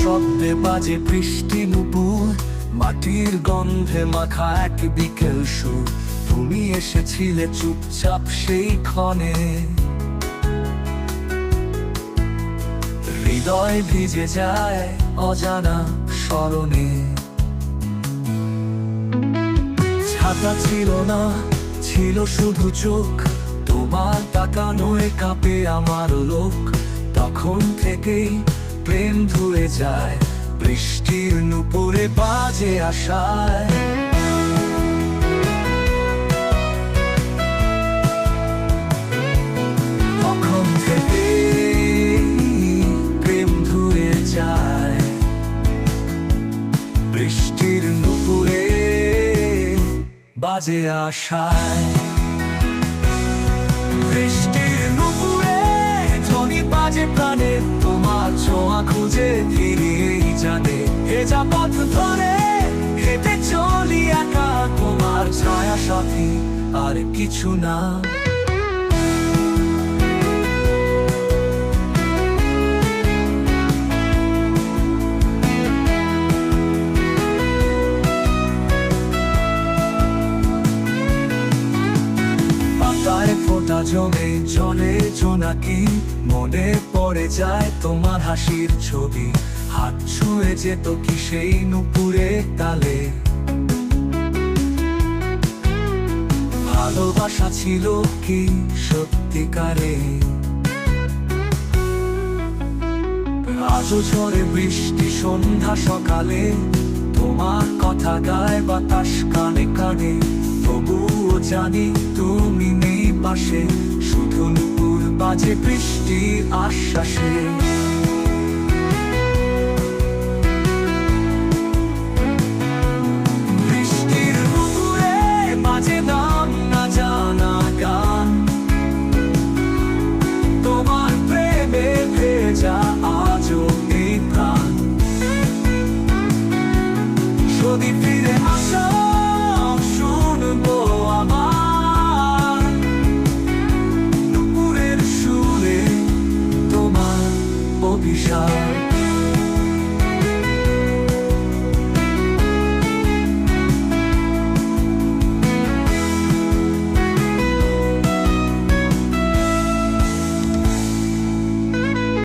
শব্দে বাজে বৃষ্টি নুপুর, মাটির গন্ধে মাখা এক বিকেল সুর। তুমি এসেছিলে চুপচাপ সেই ক্ষণে, হৃদয় ভিজে যায় অজানা স্মরণে। ছাতা ছিল না, ছিল শুধু চোখ, তোমার তাকানোয় কাঁপে আমার লোক। তখন থেকেই প্রেম ধুয়ে যায় বৃষ্টির নুপুরে বাজে আশায়। তখন থেকেই প্রেম ধুয়ে যায় বৃষ্টির নুপুরে বাজে আশায়। বৃষ্টির নুপুরে ধ্বনি বাজে প্রাণে, তোমার ছোঁয়া খুঁজে ফিরিয়েই জানে। ভেজা পথ ধরে হেঁটে চলি একা, তোমার ছায়া সাথী আর কিছু না। ফোঁটা জমে জলে জোনাকি, মনে পড়ে যায় তোমার হাসির ছবি। হাত ছুঁয়ে যেত কি সেই নুপুরে তালে। ভালোবাসা ছিল কি সত্যিকারে। আজও ঝরে বৃষ্টি সন্ধ্যা সকালে, তোমার কথা গায় বাতাস কানে কানে। তবুও জানি তুমি নেই পাশে, শুধু নুপুর বাজে বৃষ্টির আশ্বাসে। বৃষ্টির নুপুরে বাজে নাম না জানা গান, তোমার প্রেমে ভেজা আজও এই প্রাণ। যদি ফিরে আসো শুনবো আমার নুপুরের সুরে তোমার অভিশাপ।